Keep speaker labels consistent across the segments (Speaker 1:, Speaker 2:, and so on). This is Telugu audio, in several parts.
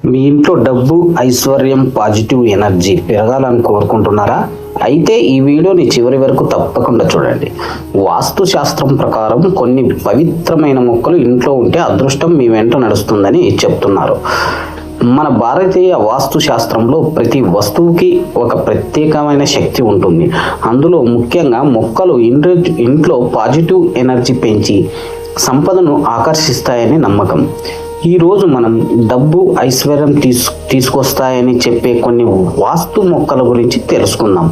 Speaker 1: మీ ఇంట్లో డబ్బు, ఐశ్వర్యం, పాజిటివ్ ఎనర్జీ పెరగాలని కోరుకుంటున్నారా? అయితే ఈ వీడియోని చివరి వరకు తప్పకుండా చూడండి. వాస్తు శాస్త్రం ప్రకారం కొన్ని పవిత్రమైన మొక్కలు ఇంట్లో ఉంటే అదృష్టం మీ వెంట నడుస్తుందని చెప్తున్నారు. మన భారతీయ వాస్తు శాస్త్రంలో ప్రతి వస్తువుకి ఒక ప్రత్యేకమైన శక్తి ఉంటుంది. అందులో ముఖ్యంగా మొక్కలు ఇంట్లో పాజిటివ్ ఎనర్జీ పెంచి సంపదను ఆకర్షిస్తాయని నమ్మకం. ఈరోజు మనం డబ్బు, ఐశ్వర్యం తీసుకొస్తాయని చెప్పే కొన్ని వాస్తు మొక్కల గురించి తెలుసుకుందాం.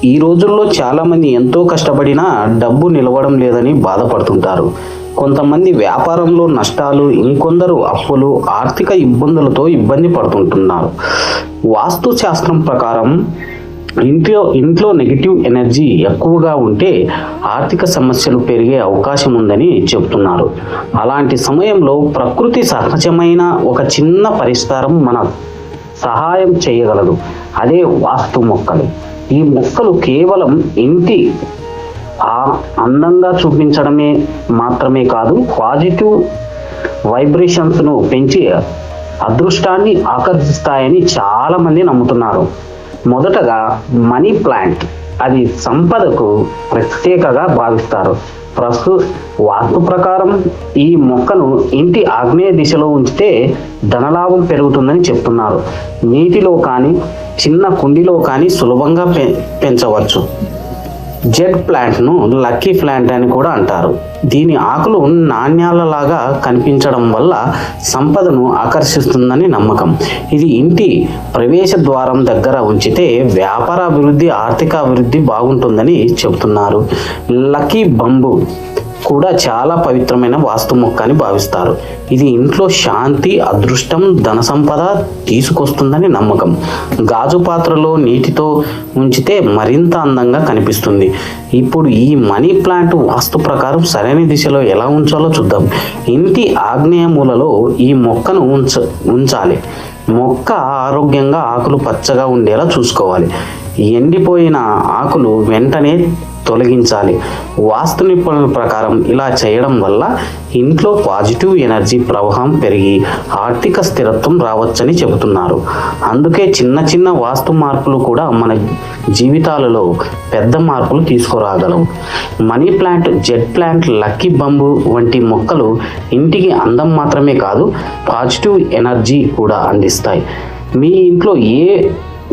Speaker 1: ఈ రోజుల్లో చాలామంది ఎంతో కష్టపడినా డబ్బు నిలవడం లేదని బాధపడుతుంటారు. కొంతమంది వ్యాపారంలో నష్టాలు, ఇంకొందరు అప్పులు, ఆర్థిక ఇబ్బందులతో ఇబ్బంది పడుతుంటున్నారు. వాస్తు శాస్త్రం ప్రకారం ఇంట్లో నెగిటివ్ ఎనర్జీ ఎక్కువగా ఉంటే ఆర్థిక సమస్యలు పెరిగే అవకాశం ఉందని చెప్తున్నారు. అలాంటి సమయంలో ప్రకృతి సహజమైన ఒక చిన్న పరిష్కారం మన సహాయం చేయగలదు. అదే వాస్తు మొక్కలు. ఈ మొక్కలు కేవలం ఇంటి అందంగా చూపించడమే మాత్రమే కాదు, పాజిటివ్ వైబ్రేషన్స్ను పెంచి అదృష్టాన్ని ఆకర్షిస్తాయని చాలామంది నమ్ముతున్నారు. మొదటగా మనీ ప్లాంట్. అది సంపదకు ప్రత్యేకగా భావిస్తారు. వాస్తు ప్రకారం ఈ మొక్కను ఇంటి ఆగ్నేయ దిశలో ఉంచితే ధనలాభం పెరుగుతుందని చెప్తున్నారు. నీటిలో కానీ చిన్న కుండీలో కానీ సులభంగా పెంచవచ్చు. జెడ్ ప్లాంట్ను లక్కీ ప్లాంట్ అని కూడా అంటారు. దీని ఆకులు నాణ్యాలలాగా కనిపించడం వల్ల సంపదను ఆకర్షిస్తుందని నమ్మకం. ఇది ఇంటి ప్రవేశ ద్వారం దగ్గర ఉంచితే వ్యాపార అభివృద్ధి, ఆర్థిక అభివృద్ధి బాగుంటుందని చెబుతున్నారు. లక్కీ బంబు కూడా చాలా పవిత్రమైన వాస్తు మొక్క అని భావిస్తారు. ఇది ఇంట్లో శాంతి, అదృష్టం, ధన సంపద తీసుకొస్తుందని నమ్మకం. గాజు పాత్రలో నీటితో ఉంచితే మరింత అందంగా కనిపిస్తుంది. ఇప్పుడు ఈ మనీ ప్లాంట్ వాస్తు ప్రకారం సరైన దిశలో ఎలా ఉంచాలో చూద్దాం. ఇంటి ఆగ్నేయ మూలలో ఈ మొక్కను ఉంచాలి. మొక్క ఆరోగ్యంగా ఆకులు పచ్చగా ఉండేలా చూసుకోవాలి. ఎండిపోయిన ఆకులు వెంటనే తొలగించాలి. వాస్తు నిపుణుల ప్రకారం ఇలా చేయడం వల్ల ఇంట్లో పాజిటివ్ ఎనర్జీ ప్రవాహం పెరిగి ఆర్థిక స్థిరత్వం రావచ్చని చెబుతున్నారు. అందుకే చిన్న చిన్న వాస్తు మార్పులు కూడా మన జీవితాలలో పెద్ద మార్పులు తీసుకురాగలవు. Money plant, Z plant, lucky బంబు వంటి మొక్కలు ఇంటికి అందం మాత్రమే కాదు, పాజిటివ్ ఎనర్జీ కూడా అందిస్తాయి. మీ ఇంట్లో ఏ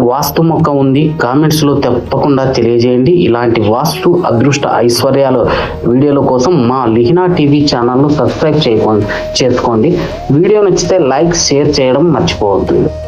Speaker 1: వాస్తు మొక్క ఉంది? కామెంట్స్లో తప్పకుండా తెలియజేయండి. ఇలాంటి వాస్తు, అదృష్ట, ఐశ్వర్యాల వీడియోల కోసం మా లిహినా టీవీ ఛానల్ను సబ్స్క్రైబ్ చేసుకోండి. వీడియో నచ్చితే లైక్, షేర్ చేయడం మర్చిపోవద్దు.